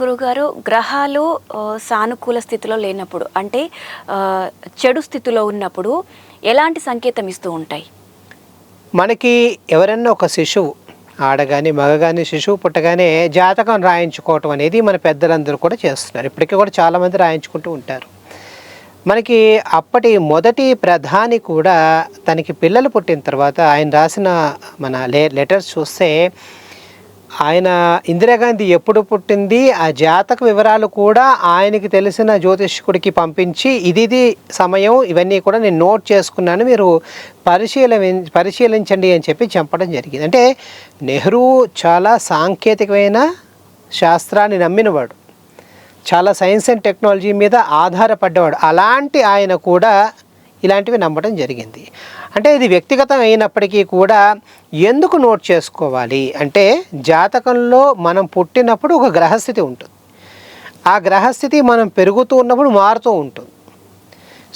గురుగారు, గ్రహాలు సానుకూల స్థితిలో లేనప్పుడు అంటే చెడు స్థితిలో ఉన్నప్పుడు ఎలాంటి సంకేతం ఇస్తూ ఉంటాయి? మనకి ఎవరన్నా ఒక శిశువు ఆడగాని మగగాని శిశువు పుట్టగానే జాతకం రాయించుకోవటం అనేది మన పెద్దలందరూ కూడా చేస్తున్నారు. ఇప్పటికీ కూడా చాలామంది రాయించుకుంటూ ఉంటారు. మనకి అప్పటి మొదటి ప్రధాని కూడా తనకి పిల్లలు పుట్టిన తర్వాత ఆయన రాసిన మన లెటర్స్ చూస్తే ఆయన ఇందిరాగాంధీ ఎప్పుడు పుట్టింది ఆ జాతక వివరాలు కూడా ఆయనకి తెలిసిన జ్యోతిష్కుడికి పంపించి ఇది సమయం ఇవన్నీ కూడా నేను నోట్ చేసుకున్నాను, మీరు పరిశీలించండి అని చెప్పడం జరిగింది. అంటే నెహ్రూ చాలా సాంకేతికమైన శాస్త్రాన్ని నమ్మినవాడు, చాలా సైన్స్ అండ్ టెక్నాలజీ మీద ఆధారపడ్డవాడు. అలాంటి ఆయన కూడా ఇలాంటివి నమ్మడం జరిగింది. అంటే ఇది వ్యక్తిగతం అయినప్పటికీ కూడా ఎందుకు నోట్ చేసుకోవాలి అంటే జాతకంలో మనం పుట్టినప్పుడు ఒక గ్రహస్థితి ఉంటుంది, ఆ గ్రహస్థితి మనం పెరుగుతూ ఉన్నప్పుడు మారుతూ ఉంటుంది.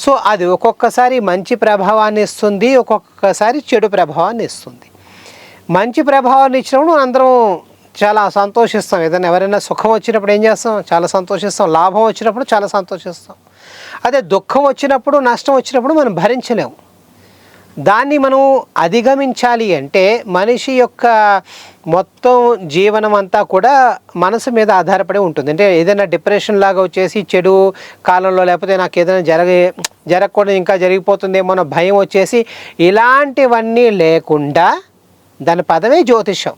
సో అది ఒక్కొక్కసారి మంచి ప్రభావాన్ని ఇస్తుంది, ఒక్కొక్కసారి చెడు ప్రభావాన్ని ఇస్తుంది. మంచి ప్రభావాన్ని ఇచ్చినప్పుడు అందరం చాలా సంతోషిస్తాం. ఏదైనా ఎవరైనా సుఖం వచ్చినప్పుడు ఏం చేస్తాం? చాలా సంతోషిస్తాం. లాభం వచ్చినప్పుడు చాలా సంతోషిస్తాం. అదే దుఃఖం వచ్చినప్పుడు, నష్టం వచ్చినప్పుడు మనం భరించలేము. దాన్ని మనం అధిగమించాలి అంటే మనిషి యొక్క మొత్తం జీవనం అంతా కూడా మనసు మీద ఆధారపడి ఉంటుంది. అంటే ఏదైనా డిప్రెషన్ లాగా వచ్చేసి చెడు కాలంలో లేకపోతే నాకు ఏదైనా జరగకూడదు ఇంకా జరిగిపోతుందేమో అన్న భయం వచ్చేసి ఇలాంటివన్నీ లేకుండా దాని పదమే జ్యోతిషం.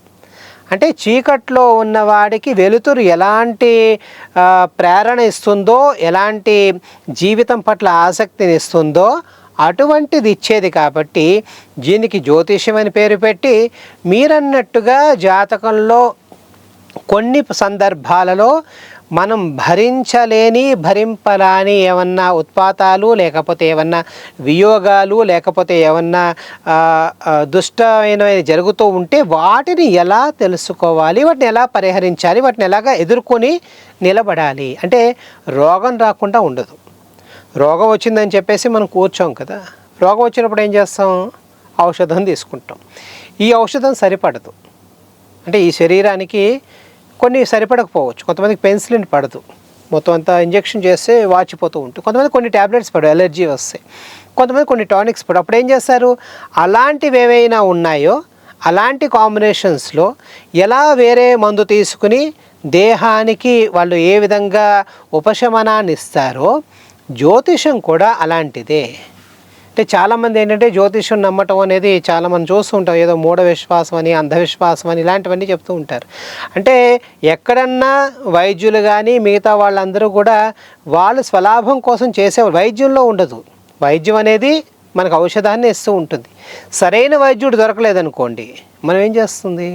అంటే చీకట్లో ఉన్నవాడికి వెలుతురు ఎలాంటి ప్రేరణ ఇస్తుందో, ఎలాంటి జీవితం పట్ల ఆసక్తిని ఇస్తుందో అటువంటిది ఇచ్చేది. కాబట్టి దీనికి జ్యోతిష్యం అని పేరు పెట్టి మీరన్నట్టుగా జాతకంలో కొన్ని సందర్భాలలో మనం భరింపరాని ఏమన్నా ఉత్పాతాలు, లేకపోతే ఏమన్నా వియోగాలు, లేకపోతే ఏమన్నా దుష్టమైనవి జరుగుతూ ఉంటే వాటిని ఎలా తెలుసుకోవాలి, వాటిని ఎలా పరిహరించాలి, వాటిని ఎలాగా ఎదుర్కొని నిలబడాలి. అంటే రోగం రాకుండా ఉండదు. రోగం వచ్చిందని చెప్పేసి మనం కూర్చోం కదా. రోగం వచ్చినప్పుడు ఏం చేస్తాం? ఔషధం తీసుకుంటాం. ఈ ఔషధం సరిపడదు. అంటే ఈ శరీరానికి కొన్ని సరిపడకపోవచ్చు. కొంతమందికి పెన్సిలిన్ పడదు, మొత్తం అంతా ఇంజెక్షన్ చేస్తే వాచిపోతూ ఉంటుంది. కొంతమంది కొన్ని ట్యాబ్లెట్స్ పడవు, ఎలర్జీ వస్తాయి. కొంతమంది కొన్ని టానిక్స్ పడవు. అప్పుడు ఏం చేస్తారు? అలాంటివి ఏవైనా ఉన్నాయో అలాంటి కాంబినేషన్స్లో ఎలా వేరే మందు తీసుకుని దేహానికి వాళ్ళు ఏ విధంగా ఉపశమనాన్ని ఇస్తారో జ్యోతిషం కూడా అలాంటిదే. అంటే చాలామంది ఏంటంటే జ్యోతిషం నమ్మటం అనేది చాలా మనం చూస్తూ ఉంటాం. ఏదో మూఢ విశ్వాసం అని, అంధవిశ్వాసం అని ఇలాంటివన్నీ చెప్తూ ఉంటారు. అంటే ఎక్కడన్నా వైద్యులు కానీ మిగతా వాళ్ళందరూ కూడా వాళ్ళు స్వలాభం కోసం చేసేవాళ్ళు. వైద్యంలో ఉండదు. వైద్యం అనేది మనకు ఔషధాన్ని ఇస్తూ ఉంటుంది. సరైన వైద్యుడు దొరకలేదనుకోండి, మనం ఏం చేస్తుంది?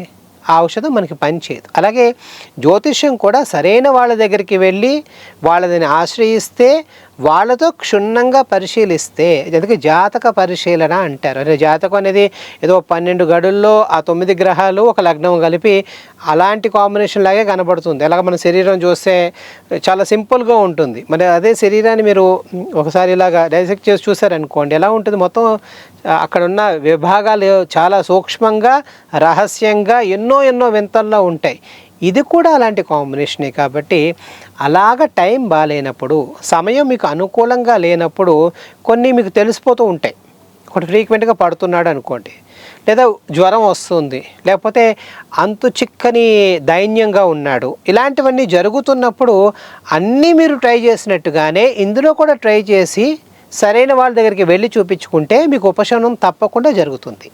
ఆ ఔషధం మనకి పనిచేయదు. అలాగే జ్యోతిష్యం కూడా సరైన వాళ్ళ దగ్గరికి వెళ్ళి వాళ్ళని ఆశ్రయిస్తే, వాళ్ళతో క్షుణ్ణంగా పరిశీలిస్తే, అందుకే జాతక పరిశీలన అంటారు. అంటే జాతకం అనేది ఏదో 12 గడుల్లో ఆ 9 గ్రహాలు ఒక లగ్నం కలిపి అలాంటి కాంబినేషన్ లాగే కనబడుతుంది. అలాగే మన శరీరం చూస్తే చాలా సింపుల్గా ఉంటుంది. మరి అదే శరీరాన్ని మీరు ఒకసారి ఇలాగా డైసెక్ట్ చేసి చూసారనుకోండి, ఎలా ఉంటుంది? మొత్తం అక్కడ ఉన్న విభాగాలు చాలా సూక్ష్మంగా, రహస్యంగా ఎన్నో వింతల్లో ఉంటాయి. ఇది కూడా అలాంటి కాంబినేషనే. కాబట్టి అలాగ టైం బాగాలేనప్పుడు, సమయం మీకు అనుకూలంగా లేనప్పుడు కొన్ని మీకు తెలిసిపోతూ ఉంటాయి. ఒకటి ఫ్రీక్వెంట్గా పడుతున్నాడు అనుకోండి, లేదా జ్వరం వస్తుంది, లేకపోతే అంతు చిక్కని దైన్యంగా ఉన్నాడు, ఇలాంటివన్నీ జరుగుతున్నప్పుడు అన్నీ మీరు ట్రై చేసినట్టుగానే ఇందులో కూడా ట్రై చేసి సరైన వాళ్ళ దగ్గరికి వెళ్ళి చూపించుకుంటే మీకు ఉపశమనం తప్పకుండా జరుగుతుంది.